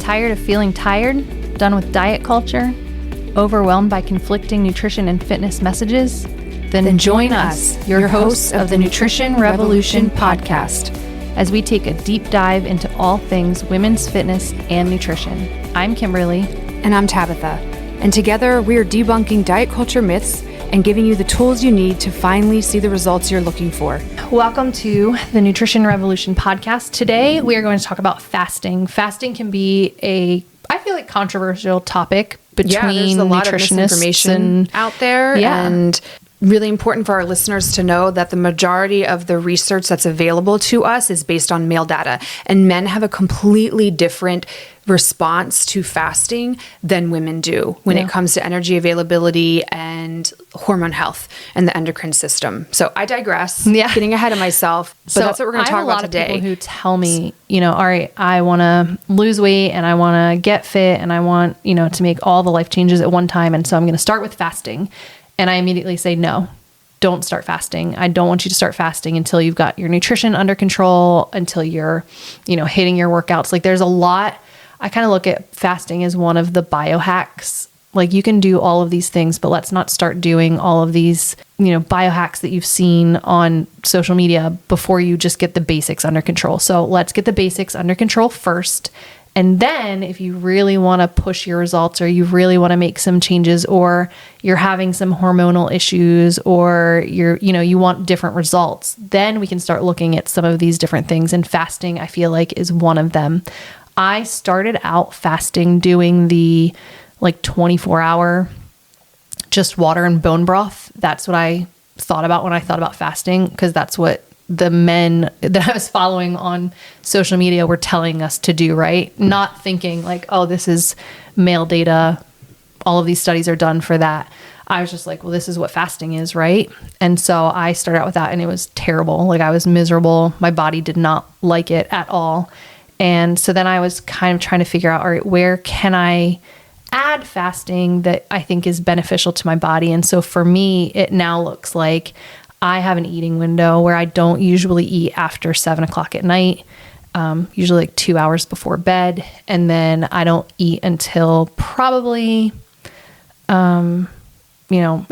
Tired of feeling tired? Done with diet culture? Overwhelmed by conflicting nutrition and fitness messages? Then join us, your hosts of the Nutrition Revolution podcast, as we take a deep dive into all things women's fitness and nutrition. I'm Kimberly. And I'm Tabitha. And together we are debunking diet culture myths and giving you the tools you need to finally see the results you're looking for. Welcome to the Nutrition Revolution podcast. Today we are going to talk about fasting. Fasting can be I feel like controversial topic between there's a lot of nutritionists misinformation out there. And really important for our listeners to know that the majority of the research that's available to us is based on male data, and men have a completely different response to fasting than women do when it comes to energy availability and hormone health and the endocrine system. So I digress, getting ahead of myself, but that's what we're going to talk about today. I have a lot of people who tell me, all right, I want to lose weight and I want to get fit and I want, to make all the life changes at one time. And so I'm going to start with fasting. And I immediately say, no, don't start fasting. I don't want you to start fasting until you've got your nutrition under control, until you're, hitting your workouts. Like there's a lot. I kind of look at fasting as one of the biohacks. Like you can do all of these things, but let's not start doing all of these, biohacks that you've seen on social media before you just get the basics under control. So let's get the basics under control first. And then if you really want to push your results, or you really want to make some changes, or you're having some hormonal issues, or you want different results, then we can start looking at some of these different things. And fasting, I feel like, is one of them. I started out fasting doing the 24-hour just water and bone broth. That's what I thought about when I thought about fasting, because that's what the men that I was following on social media were telling us to do, right? Not thinking this is male data. All of these studies are done for that. I was just like, well, this is what fasting is, right? And so I started out with that and it was terrible. I was miserable. My body did not like it at all. And so then I was kind of trying to figure out, all right, where can I add fasting that I think is beneficial to my body? And so for me, it now looks like I have an eating window where I don't usually eat after 7:00 at night, usually 2 hours before bed. And then I don't eat until probably, it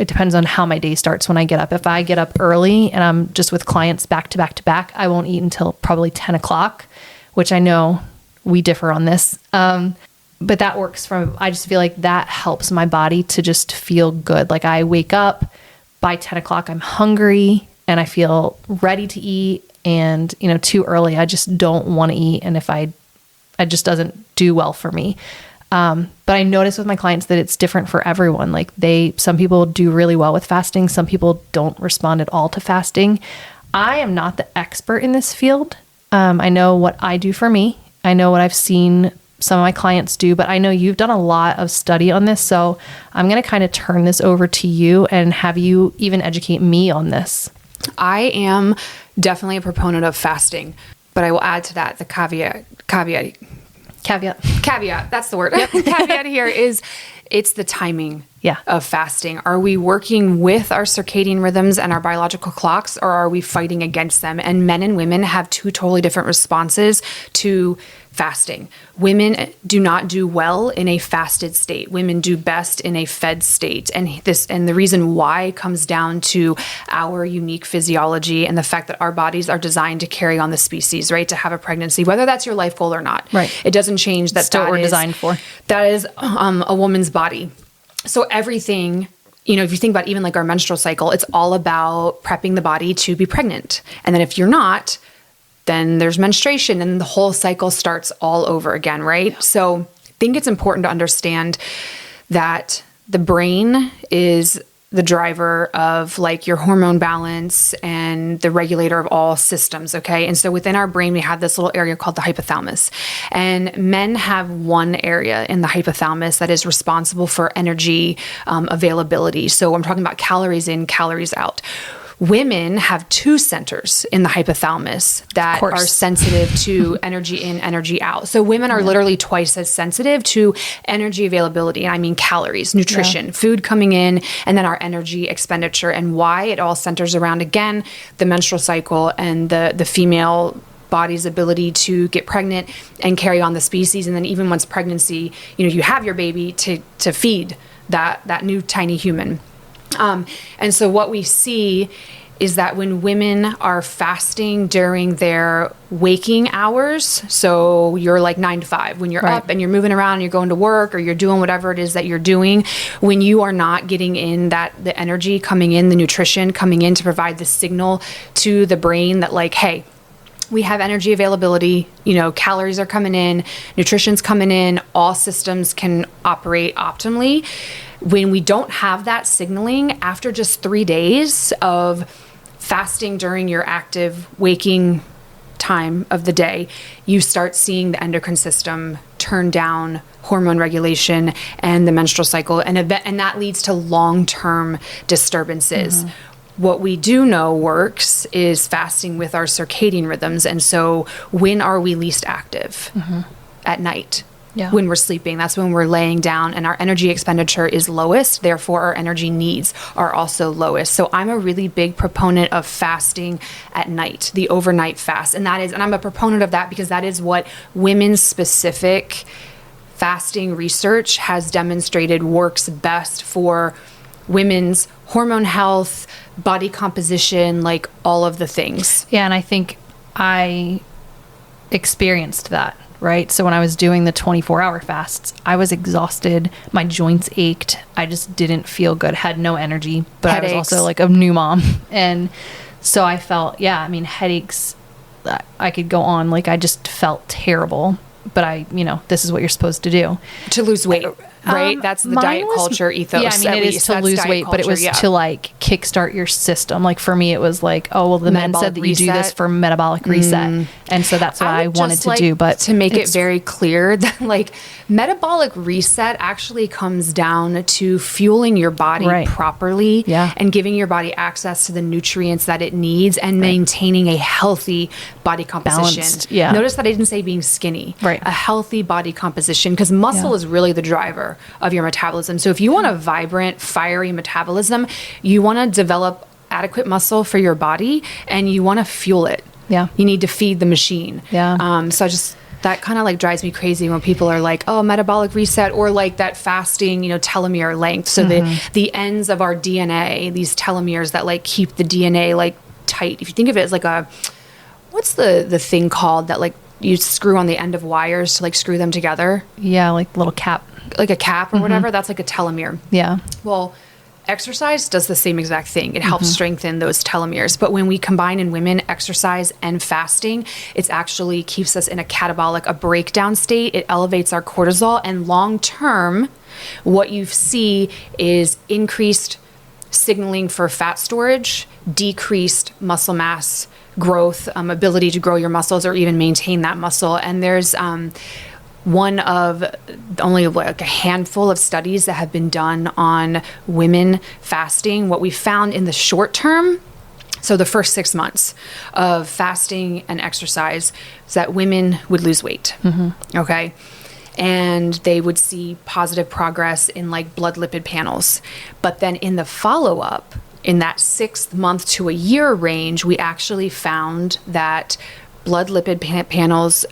depends on how my day starts when I get up. If I get up early and I'm just with clients back to back to back, I won't eat until probably 10:00, which I know we differ on this. But that works I just feel like that helps my body to just feel good. Like I wake up, by 10:00, I'm hungry and I feel ready to eat. And, too early, I just don't want to eat. And it just doesn't do well for me. But I notice with my clients that it's different for everyone. Some people do really well with fasting. Some people don't respond at all to fasting. I am not the expert in this field. I know what I do for me. I know what I've seen some of my clients do, but I know you've done a lot of study on this. So I'm going to kind of turn this over to you and have you even educate me on this. I am definitely a proponent of fasting, but I will add to that the caveat. That's the word. Yep. The caveat here is it's the timing of fasting. Are we working with our circadian rhythms and our biological clocks, or are we fighting against them? And men and women have two totally different responses to fasting. Women do not do well in a fasted state. Women do best in a fed state. And the reason why comes down to our unique physiology and the fact that our bodies are designed to carry on the species, right? To have a pregnancy, whether that's your life goal or not. Right. It doesn't change that. Still what we're designed for. That is a woman's body. So everything, if you think about even our menstrual cycle, it's all about prepping the body to be pregnant. And then if you're not, then there's menstruation and the whole cycle starts all over again, right? Yeah. So I think it's important to understand that the brain is the driver of your hormone balance and the regulator of all systems, okay? And so within our brain, we have this little area called the hypothalamus. And men have one area in the hypothalamus that is responsible for energy availability. So I'm talking about calories in, calories out. Women have two centers in the hypothalamus that are sensitive to energy in, energy out. So women are literally twice as sensitive to energy availability. I mean calories, nutrition, food coming in, and then our energy expenditure. And why it all centers around, again, the menstrual cycle and the female body's ability to get pregnant and carry on the species. And then even once pregnancy, you have your baby to feed that new tiny human. And so what we see is that when women are fasting during their waking hours, so you're like 9 to 5, when you're up and you're moving around and you're going to work or you're doing whatever it is that you're doing, when you are not getting in the energy coming in, the nutrition coming in to provide the signal to the brain that like, hey, we have energy availability, calories are coming in, nutrition's coming in, all systems can operate optimally. When we don't have that signaling after just 3 days of fasting during your active waking time of the day, you start seeing the endocrine system turn down, hormone regulation, and the menstrual cycle, and that leads to long-term disturbances. What we do know works is fasting with our circadian rhythms. And so when are we least active? At night. Yeah. When we're sleeping, that's when we're laying down and our energy expenditure is lowest. Therefore, our energy needs are also lowest. So I'm a really big proponent of fasting at night, the overnight fast. And I'm a proponent of that because that is what women's specific fasting research has demonstrated works best for women's hormone health, body composition, like all of the things. Yeah. And I think I experienced that. Right. So when I was doing the 24-hour fasts, I was exhausted. My joints ached. I just didn't feel good, had no energy, but headaches. I was also like a new mom. And so I felt, headaches, I could go on. Like I just felt terrible, but this is what you're supposed to do. To lose weight. Right? That's the diet culture ethos. Yeah, it is to lose weight, but it was to like kickstart your system. Like for me, it was like, oh, well, the men said that you do this for metabolic reset. And so that's what I wanted to do. But to make it very clear that like metabolic reset actually comes down to fueling your body properly and giving your body access to the nutrients that it needs and maintaining a healthy body composition. Balanced, Notice that I didn't say being skinny. A healthy body composition, because muscle is really the driver of your metabolism. So if you want a vibrant, fiery metabolism, you want to develop adequate muscle for your body and you want to fuel it. Yeah. You need to feed the machine. Yeah. So that kind of like drives me crazy when people are like, oh, metabolic reset, or like that fasting, telomere length. So the ends of our DNA, these telomeres that like keep the DNA like tight. If you think of it as like what's the thing called that like you screw on the end of wires to like screw them together? Yeah. Like little cap. Like a cap or whatever, that's like a telomere. Yeah. Well, exercise does the same exact thing. It helps strengthen those telomeres. But when we combine in women exercise and fasting, it actually keeps us in a catabolic, a breakdown state. It elevates our cortisol. And long term, what you see is increased signaling for fat storage, decreased muscle mass growth, ability to grow your muscles or even maintain that muscle. And there's one of only like a handful of studies that have been done on women fasting. What we found in the short term, so the first 6 months of fasting and exercise, is that women would lose weight. Okay. And they would see positive progress in like blood lipid panels. But then in the follow-up, in that 6th month to a year range, we actually found that blood lipid panels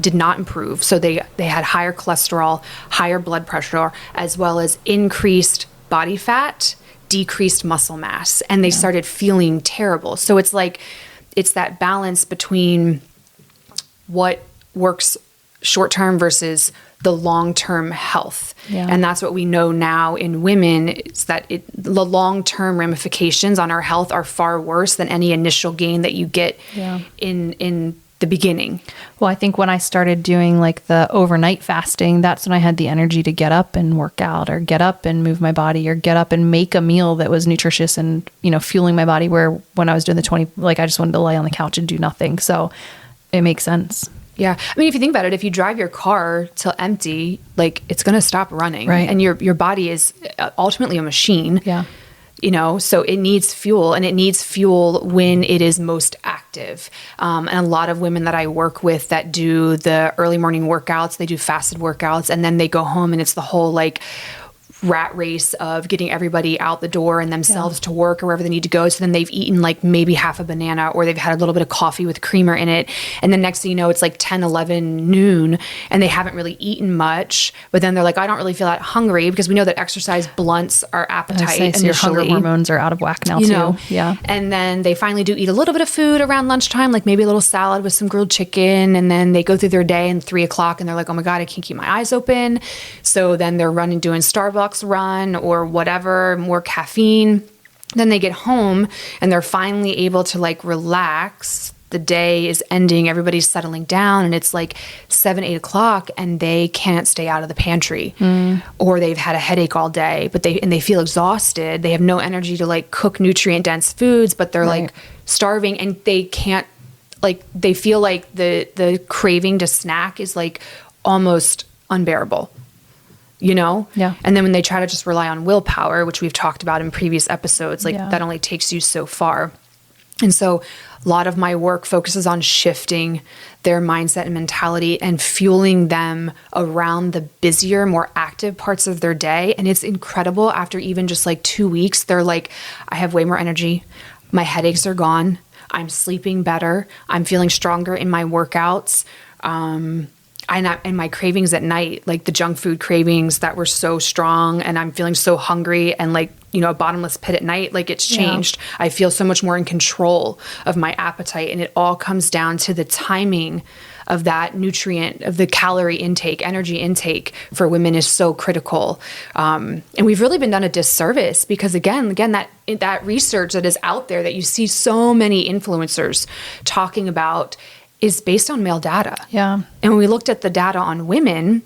did not improve. So they had higher cholesterol, higher blood pressure, as well as increased body fat, decreased muscle mass, and they started feeling terrible. So it's like, it's that balance between what works short-term versus the long-term health. Yeah. And that's what we know now in women, is that the long-term ramifications on our health are far worse than any initial gain that you get in the beginning. Well, I think when I started doing like the overnight fasting, that's when I had the energy to get up and work out, or get up and move my body, or get up and make a meal that was nutritious and, fueling my body, where when I was doing I just wanted to lay on the couch and do nothing. So it makes sense. Yeah. I mean, if you think about it, if you drive your car till empty, like it's going to stop running. Right. And your body is ultimately a machine. Yeah. So it needs fuel, and it needs fuel when it is most active. And a lot of women that I work with that do the early morning workouts, they do fasted workouts, and then they go home and it's the whole like rat race of getting everybody out the door and themselves to work or wherever they need to go. So then they've eaten like maybe half a banana, or they've had a little bit of coffee with creamer in it. And then next thing you know, it's like 10, 11 noon and they haven't really eaten much. But then they're like, I don't really feel that hungry, because we know that exercise blunts our appetite initially. So your hunger hormones are out of whack now, too. Yeah. And then they finally do eat a little bit of food around lunchtime, like maybe a little salad with some grilled chicken. And then they go through their day and 3 o'clock and they're like, oh my God, I can't keep my eyes open. So then they're running, doing Starbucks run or whatever, more caffeine. Then they get home and they're finally able to like relax. The day is ending, everybody's settling down, and it's like 7, 8 o'clock and they can't stay out of the pantry, or they've had a headache all day, but they feel exhausted. They have no energy to like cook nutrient dense foods, but they're like starving, and they can't, like, they feel like the craving to snack is like almost unbearable. Yeah. And then when they try to just rely on willpower, which we've talked about in previous episodes, like that only takes you so far. And so a lot of my work focuses on shifting their mindset and mentality and fueling them around the busier, more active parts of their day. And it's incredible. After even just like 2 weeks, they're like, I have way more energy. My headaches are gone. I'm sleeping better. I'm feeling stronger in my workouts. And my cravings at night, like the junk food cravings that were so strong, and I'm feeling so hungry and like, a bottomless pit at night, like it's changed. I feel so much more in control of my appetite. And it all comes down to the timing of that nutrient, of the calorie intake, energy intake for women is so critical. And we've really been done a disservice, because again, that research that is out there that you see so many influencers talking about is based on male data. Yeah. And when we looked at the data on women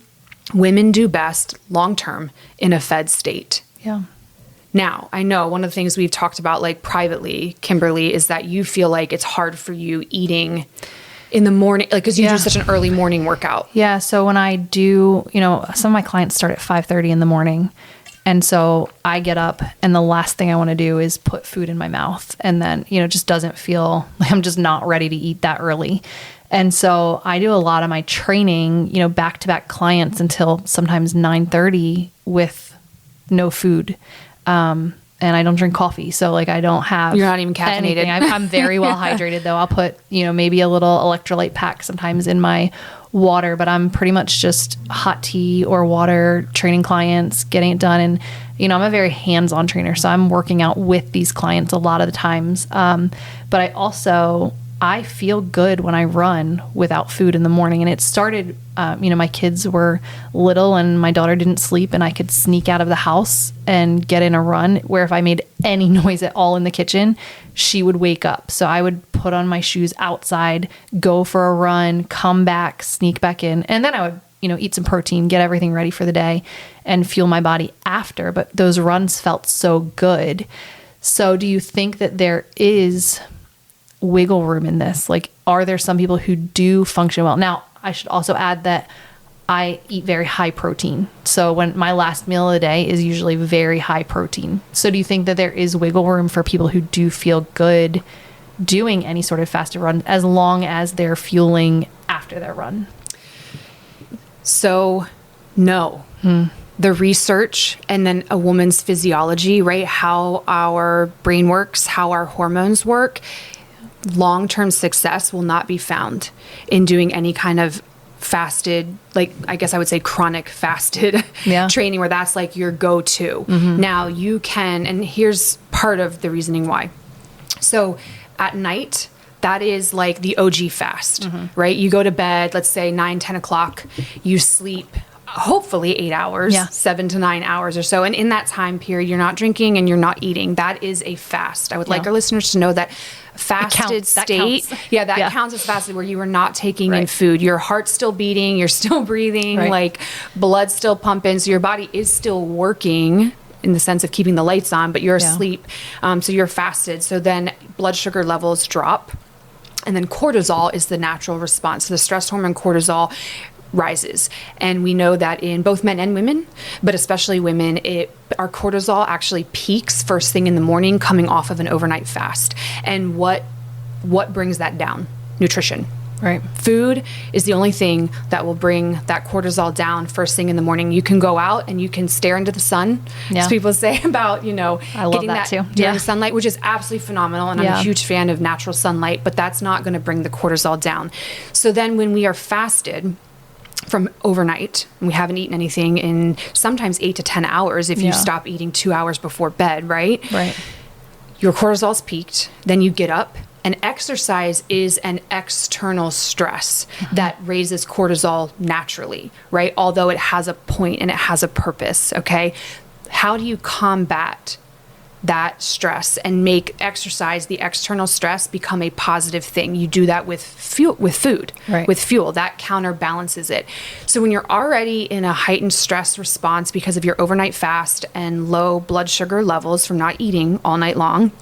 do best long-term in a fed state. Yeah. Now, I know one of the things we've talked about like privately, Kimberly, is that you feel like it's hard for you eating in the morning, like, because you do such an early morning workout. Yeah. So when I do, some of my clients start at 5:30 in the morning. And so I get up and the last thing I want to do is put food in my mouth. And then, it just doesn't feel like I'm just not ready to eat that early. And so I do a lot of my training, back-to-back clients until sometimes 9:30 with no food. And I don't drink coffee. So like I don't have You're not even caffeinated. I'm very well hydrated though. I'll put, maybe a little electrolyte pack sometimes in my water, but I'm pretty much just hot tea or water training clients, getting it done. And, I'm a very hands-on trainer. So I'm working out with these clients a lot of the times. But I feel good when I run without food in the morning. And it started, my kids were little and my daughter didn't sleep, and I could sneak out of the house and get in a run where if I made any noise at all in the kitchen, she would wake up. So I would put on my shoes outside, go for a run, come back, sneak back in. And then I would, eat some protein, get everything ready for the day and fuel my body after. But those runs felt so good. So do you think that there is wiggle room in this? Like, are there some people who do function well? Now, I should also add that I eat very high protein. So when my last meal of the day is usually very high protein. So do you think that there is wiggle room for people who do feel good doing any sort of fasted run as long as they're fueling after their run? So no. The research and then a woman's physiology, right? How our brain works, how our hormones work. Long-term success will not be found in doing any kind of fasted, like I guess I would say chronic fasted training where that's like your go-to. Now you can, and here's part of the reasoning why. So at night, that is like the OG fast, right? You go to bed, let's say 9, 10 o'clock, you sleep hopefully 8 hours, 7 to 9 hours or so. And in that time period, you're not drinking and you're not eating. That is a fast. I would like our listeners to know that fasted state. That counts as fasted, where you are not taking in food. Your heart's still beating, you're still breathing, like blood's still pumping. So your body is still working in the sense of keeping the lights on, but you're asleep. So you're fasted. So then blood sugar levels drop. And then cortisol is the natural response. So the stress hormone cortisol rises. And we know that in both men and women, but especially women, our cortisol actually peaks first thing in the morning coming off of an overnight fast. And what brings that down? Nutrition. Right. Food is the only thing that will bring that cortisol down first thing in the morning. You can go out and you can stare into the sun, as people say about, I love getting that too. Direct sunlight, which is absolutely phenomenal. And I'm a huge fan of natural sunlight, but that's not going to bring the cortisol down. So then when we are fasted from overnight, and we haven't eaten anything in sometimes 8 to 10 hours, if you stop eating 2 hours before bed, right? Right. Your cortisol's peaked. Then you get up. And exercise is an external stress that raises cortisol naturally, right? Although it has a point and it has a purpose, okay? How do you combat that stress and make exercise, the external stress, become a positive thing? You do that with food, right. with fuel. That counterbalances it. So when you're already in a heightened stress response because of your overnight fast and low blood sugar levels from not eating all night long,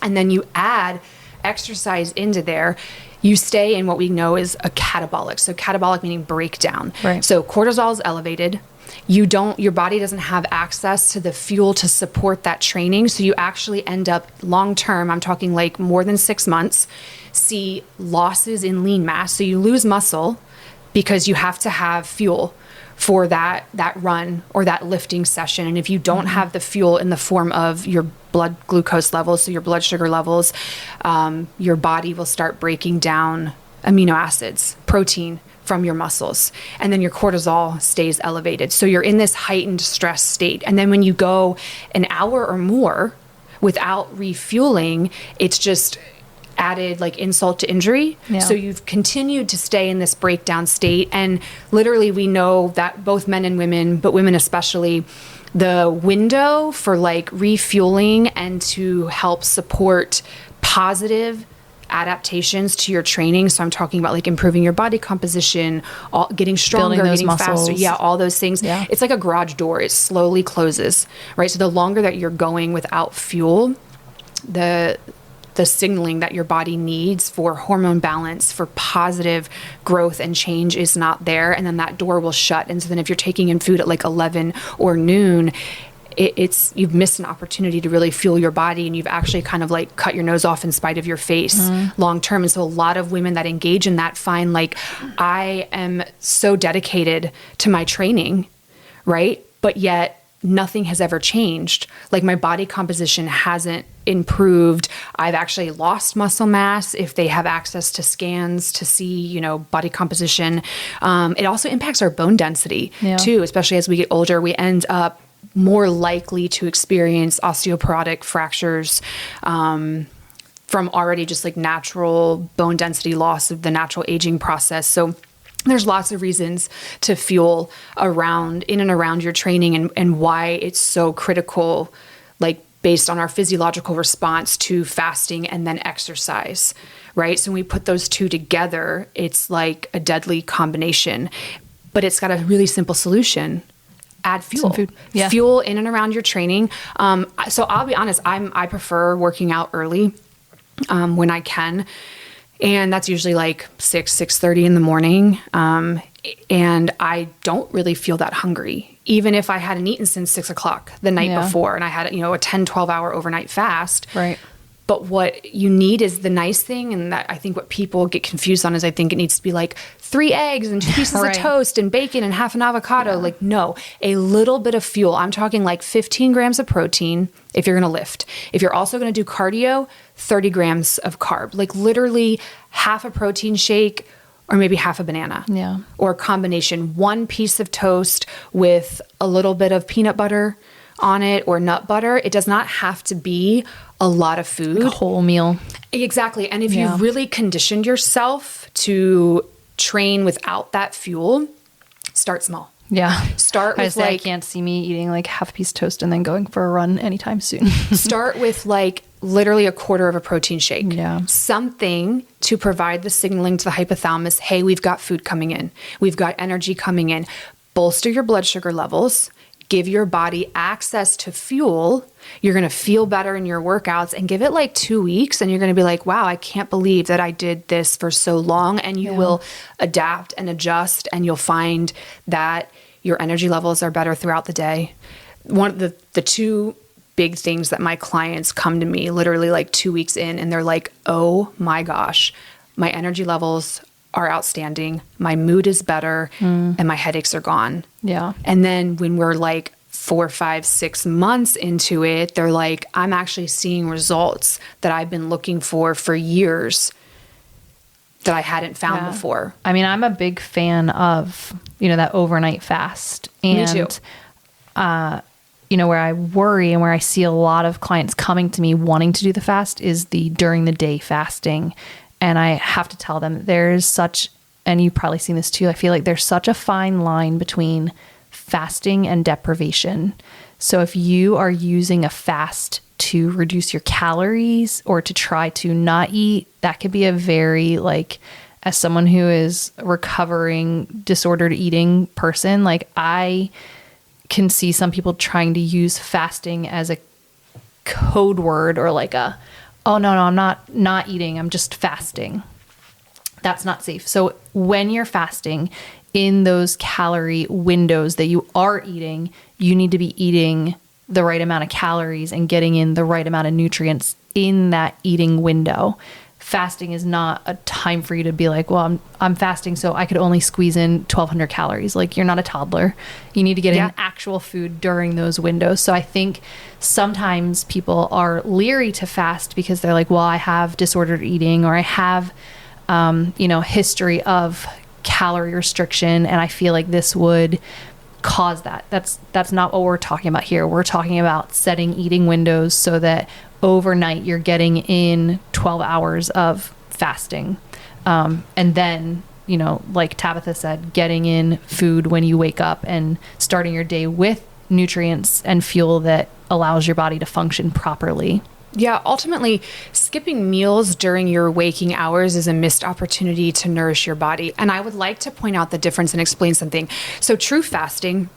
and then you add exercise into there, you stay in what we know is a catabolic. So catabolic meaning breakdown. Right. So cortisol is elevated. Your body doesn't have access to the fuel to support that training. So you actually end up long term, I'm talking like more than 6 months, see losses in lean mass. So you lose muscle because you have to have fuel for that run or that lifting session. And if you don't have the fuel in the form of your blood glucose levels, so your blood sugar levels, your body will start breaking down amino acids, protein from your muscles. And then your cortisol stays elevated. So you're in this heightened stress state. And then when you go an hour or more without refueling, it's just added like insult to injury. Yeah. So you've continued to stay in this breakdown state. And literally we know that both men and women, but women especially, the window for like refueling and to help support positive adaptations to your training. So I'm talking about like improving your body composition, getting stronger, getting faster. Yeah, all those things. Yeah. It's like a garage door. It slowly closes, right? So the longer that you're going without fuel, the signaling that your body needs for hormone balance, for positive growth and change is not there. And then that door will shut. And so then if you're taking in food at like 11 or noon, you've missed an opportunity to really fuel your body, and you've actually kind of like cut your nose off in spite of your face long term. And so a lot of women that engage in that find like, I am so dedicated to my training, right? But yet nothing has ever changed. Like my body composition hasn't improved. I've actually lost muscle mass if they have access to scans to see, body composition. It also impacts our bone density too, especially as we get older. We end up more likely to experience osteoporotic fractures from already just like natural bone density loss of the natural aging process. So there's lots of reasons to fuel in and around your training and why it's so critical, like based on our physiological response to fasting and then exercise, right? So when we put those two together, it's like a deadly combination, but it's got a really simple solution. Add fuel. Some food. Yeah. Fuel in and around your training. So I'll be honest, I prefer working out early when I can. And that's usually like 6:30 in the morning. And I don't really feel that hungry, even if I hadn't eaten since 6 o'clock the night before. And I had, a 10, 12 hour overnight fast. Right. But what you need is the nice thing. And that I think what people get confused on is I think it needs to be like 3 eggs and 2 pieces of toast and bacon and half an avocado. Like, no, a little bit of fuel. I'm talking like 15 grams of protein if you're going to lift. If you're also going to do cardio, 30 grams of carb, like literally half a protein shake or maybe half a banana. Yeah. Or a combination, 1 piece of toast with a little bit of peanut butter on it or nut butter. It does not have to be a lot of food. Like a whole meal. Exactly. And if you've really conditioned yourself to train without that fuel, start small. Yeah. Start with I can't see me eating like half a piece of toast and then going for a run anytime soon. Start with like literally a quarter of a protein shake. Yeah. Something to provide the signaling to the hypothalamus, hey, we've got food coming in. We've got energy coming in. Bolster your blood sugar levels. Give your body access to fuel. You're going to feel better in your workouts, and give it like 2 weeks and you're going to be like, wow, I can't believe that I did this for so long. And you will adapt and adjust, and you'll find that your energy levels are better throughout the day. One of the two big things that my clients come to me literally like 2 weeks in, and they're like, oh my gosh, my energy levels are outstanding. My mood is better and my headaches are gone. Yeah. And then when we're like 4, 5, 6 months into it, they're like, I'm actually seeing results that I've been looking for years that I hadn't found before. I mean, I'm a big fan of, that overnight fast. And, Me too. Where I worry and where I see a lot of clients coming to me wanting to do the fast is the during the day fasting. And I have to tell them there's such, and you've probably seen this too, I feel like there's such a fine line between fasting and deprivation. So if you are using a fast to reduce your calories or to try to not eat, that could be a very, as someone who is a recovering disordered eating person, I can see some people trying to use fasting as a code word or oh no, I'm not eating, I'm just fasting. That's not safe. So when you're fasting in those calorie windows that you are eating, you need to be eating the right amount of calories and getting in the right amount of nutrients in that eating window. Fasting is not a time for you to be like, well, I'm fasting, so I could only squeeze in 1,200 calories. You're not a toddler. You need to get in actual food during those windows. So I think sometimes people are leery to fast because they're like, well, I have disordered eating or I have, history of calorie restriction, and I feel like this would cause that. That's not what we're talking about here. We're talking about setting eating windows so that overnight you're getting in 12 hours of fasting. And then, like Tabitha said, getting in food when you wake up and starting your day with nutrients and fuel that allows your body to function properly. Yeah, ultimately, skipping meals during your waking hours is a missed opportunity to nourish your body. And I would like to point out the difference and explain something. So true fasting,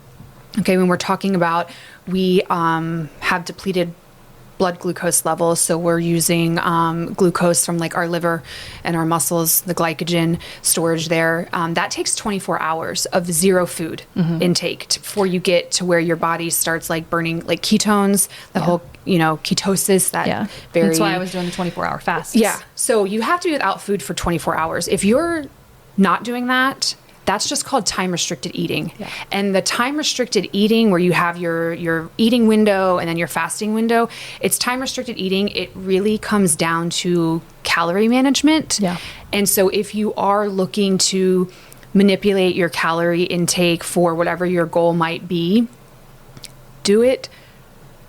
okay, when we're talking about we have depleted blood glucose levels, so we're using glucose from our liver and our muscles, the glycogen storage there, that takes 24 hours of zero food intake before you get to where your body starts burning ketones, the whole ketosis, very... That's why I was doing the 24-hour fast. Yeah. So you have to be without food for 24 hours. If you're not doing that, that's just called time-restricted eating. Yeah. And the time-restricted eating where you have your eating window and then your fasting window, it's time-restricted eating. It really comes down to calorie management. Yeah. And so if you are looking to manipulate your calorie intake for whatever your goal might be, do it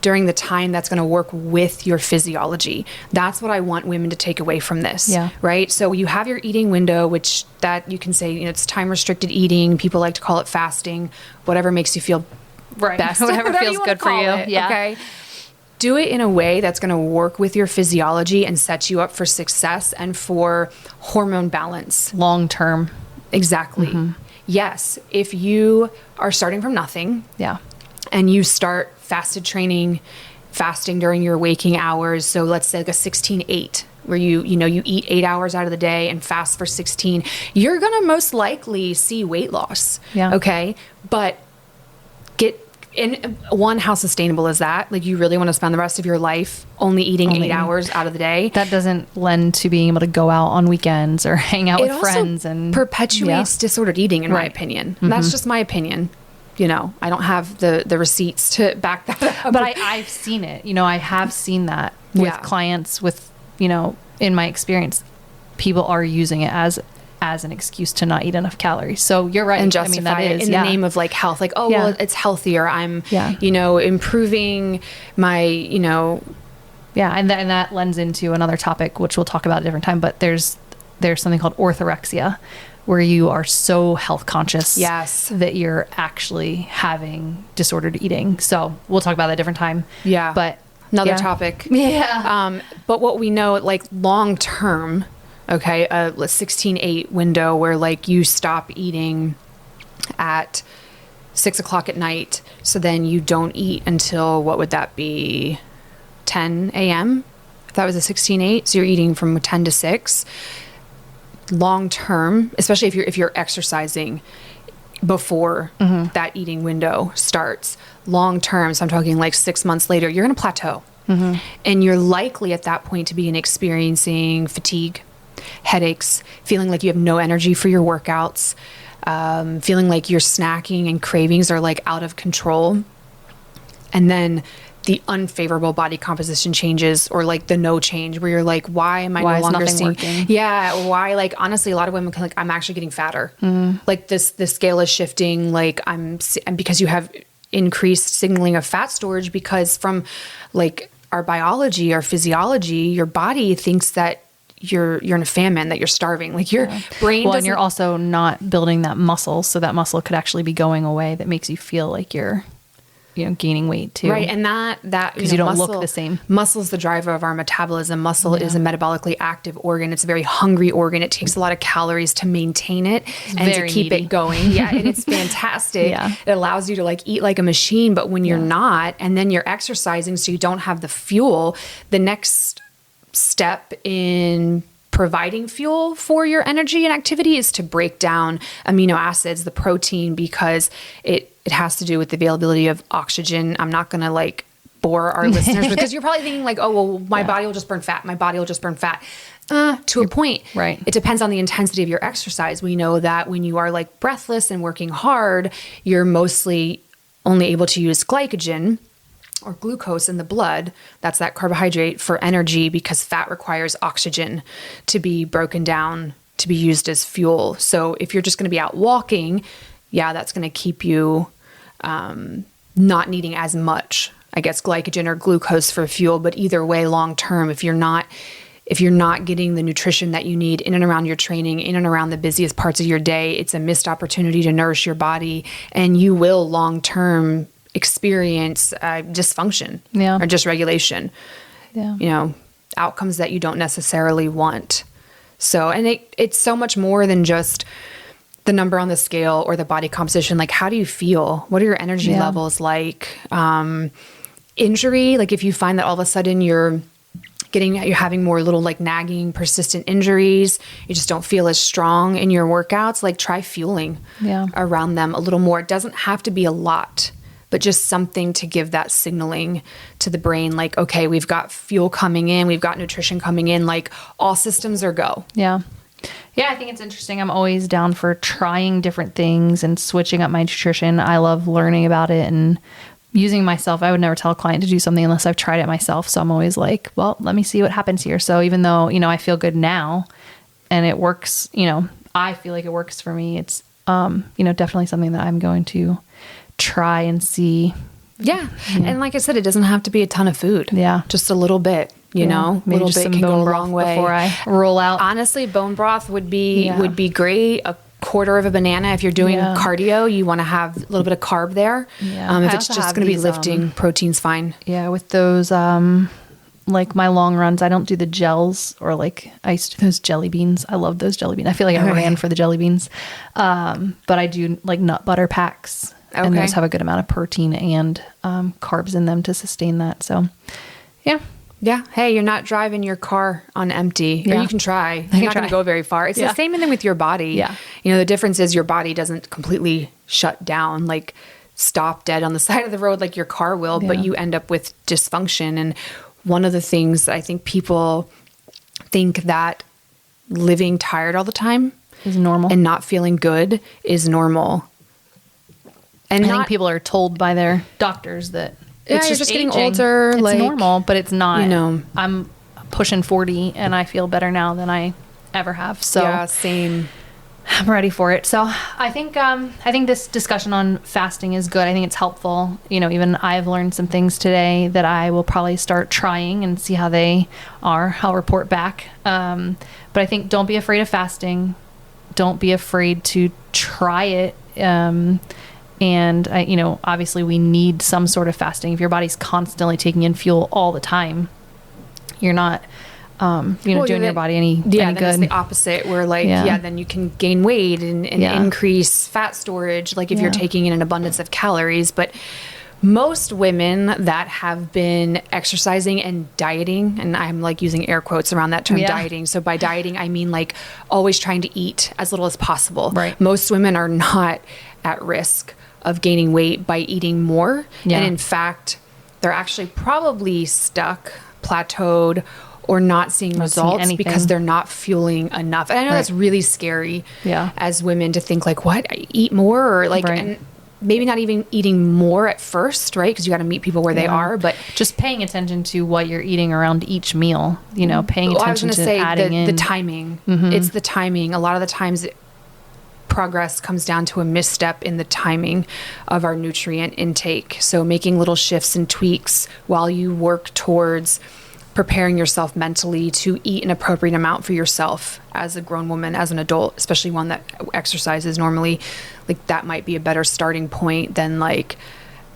during the time that's going to work with your physiology. That's what I want women to take away from this. Yeah. Right? So you have your eating window, which that you can say, it's time restricted eating. People like to call it fasting, whatever makes you feel best. Whatever feels good for you. Yeah. Okay. Do it in a way that's going to work with your physiology and set you up for success and for hormone balance. Long term. Exactly. Mm-hmm. Yes. If you are starting from nothing. Yeah. And you start fasting during your waking hours. So let's say a 16-8, where you eat 8 hours out of the day and fast for 16. You're going to most likely see weight loss. Yeah. Okay. But how sustainable is that? You really want to spend the rest of your life only eating 8 hours out of the day? That doesn't lend to being able to go out on weekends or hang out with friends. And perpetuates disordered eating, in my opinion. Mm-hmm. That's just my opinion. I don't have the receipts to back that up. But I've seen it. I have seen that with clients with, in my experience, people are using it as an excuse to not eat enough calories. So you're right. And justify it in the name of health. Well, it's healthier. I'm, improving my, Yeah. And that lends into another topic, which we'll talk about at a different time. But there's something called orthorexia, where you are so health conscious that you're actually having disordered eating. So we'll talk about that a different time. Yeah. But another topic. Yeah. But what we know, long term, okay, a 16-8 window where you stop eating at 6 o'clock at night. So then you don't eat until, what would that be? 10 a.m. If that was a 16-8. So you're eating from 10 to 6. Long term, especially if you're exercising before that eating window starts, long term, so I'm talking 6 months later, you're going to plateau. And you're likely at that point to be experiencing fatigue. headaches, feeling like you have no energy for your workouts, feeling like your snacking and cravings are like out of control. And then the unfavorable body composition changes, or like the no change where you're like, why am I no longer seeing? Working? Yeah. Why? Like, honestly, a lot of women can like, I'm actually getting fatter. Like the scale is shifting. Like and because you have increased signaling of fat storage, because from like our biology, our physiology, your body thinks that you're in a famine, that you're starving. Like your brain and you're also not building that muscle. So that muscle could actually be going away. That makes you feel like you're, gaining weight too. Right. And that, because you don't look the same. Muscle is the driver of our metabolism. Muscle is a metabolically active organ. It's a very hungry organ. It takes a lot of calories to maintain it and to keep it going. Yeah. And it's fantastic. It allows you to like eat like a machine, but when you're not, and then you're exercising, so you don't have the fuel, the next step in providing fuel for your energy and activity is to break down amino acids, the protein, because it has to do with the availability of oxygen. I'm not going to like bore our listeners because you're probably thinking like, oh, well, my body will just burn fat. My body will just burn fat. To a point. Right. It depends on the intensity of your exercise. We know that when you are like breathless and working hard, you're mostly only able to use glycogen or glucose in the blood. That's that carbohydrate for energy, because fat requires oxygen to be broken down to be used as fuel. So if you're just going to be out walking, that's going to keep you not needing as much, I guess, glycogen or glucose for fuel. But either way, long term, if you're not getting the nutrition that you need in and around your training, in and around the busiest parts of your day, it's a missed opportunity to nourish your body, and you will long term experience dysfunction or dysregulation. Outcomes that you don't necessarily want. So, and it's so much more than just the number on the scale or the body composition. Like, how do you feel? What are your energy levels like? Injury, like if you find that all of a sudden you're having more little like nagging, persistent injuries, you just don't feel as strong in your workouts, like try fueling around them a little more. It doesn't have to be a lot, but just something to give that signaling to the brain, like, okay, we've got fuel coming in, we've got nutrition coming in, like all systems are go. Yeah. Yeah, I think it's interesting. I'm always down for trying different things and switching up my nutrition. I love learning about it and using myself. I would never tell a client to do something unless I've tried it myself. So I'm always like, well, let me see what happens here. So even though, I feel good now and it works, I feel like it works for me. It's, definitely something that I'm going to try and see. Yeah. And like I said, it doesn't have to be a ton of food. Yeah. Just a little bit, maybe a little bit can go a long way. Before I roll out. Honestly, bone broth would be great. A quarter of a banana. If you're doing cardio, you want to have a little bit of carb there. Yeah. If it's just going to be lifting, protein's fine. Yeah. With those, like my long runs, I don't do the gels, or like I used to do those jelly beans. I love those jelly beans. I feel like I ran for the jelly beans. But I do like nut butter packs. And those have a good amount of protein and carbs in them to sustain that. So, yeah. Yeah. Hey, you're not driving your car on empty. Or you can try. You're not going to go very far. It's the same thing with your body. Yeah. The difference is your body doesn't completely shut down, like stop dead on the side of the road like your car will, but you end up with dysfunction. And one of the things I think people think that living tired all the time is normal and not feeling good is normal. And I think people are told by their doctors that it's just aging. getting older. It's like, normal, but it's not. I'm pushing 40 and I feel better now than I ever have. So same. I'm ready for it. So I think this discussion on fasting is good. I think it's helpful. Even I've learned some things today that I will probably start trying and see how they are. I'll report back. But I think don't be afraid of fasting. Don't be afraid to try it. And obviously we need some sort of fasting. If your body's constantly taking in fuel all the time, you're not, doing your body any good. Then it's the opposite where then you can gain weight and increase fat storage. Like if you're taking in an abundance of calories, but most women that have been exercising and dieting, and I'm like using air quotes around that term dieting. So by dieting, I mean like always trying to eat as little as possible. Right. Most women are not at risk of gaining weight by eating more. Yeah. And in fact, they're actually probably stuck, plateaued, or not seeing results anything. because they're not fueling enough. And I know that's really scary as women to think like, what, I eat more, or like, and maybe not even eating more at first, right? Because you got to meet people where they are, but just paying attention to what you're eating around each meal, you know, paying attention to adding the timing. It's the timing. A lot of the times progress comes down to a misstep in the timing of our nutrient intake. So making little shifts and tweaks while you work towards preparing yourself mentally to eat an appropriate amount for yourself as a grown woman, as an adult, especially one that exercises normally, like that might be a better starting point than like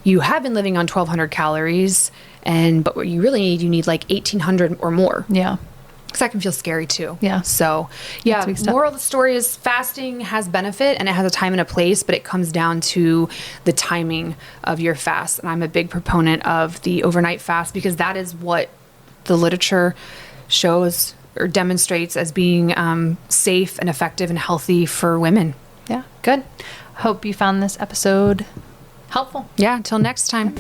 you have been living on 1,200 calories but what you really need, you need like 1,800 or more. Yeah. Because that can feel scary too. Yeah. So yeah, moral of the story is fasting has benefit and it has a time and a place, but it comes down to the timing of your fast. And I'm a big proponent of the overnight fast because that is what the literature shows or demonstrates as being safe and effective and healthy for women. Yeah, good. Hope you found this episode helpful. Yeah, until next time.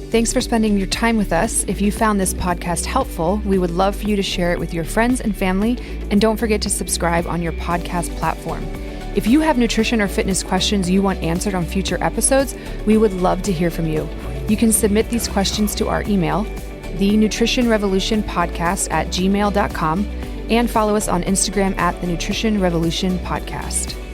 Thanks for spending your time with us. If you found this podcast helpful, we would love for you to share it with your friends and family. And don't forget to subscribe on your podcast platform. If you have nutrition or fitness questions you want answered on future episodes, we would love to hear from you. You can submit these questions to our email, thenutritionrevolutionpodcast@gmail.com, and follow us on Instagram @thenutritionrevolutionpodcast.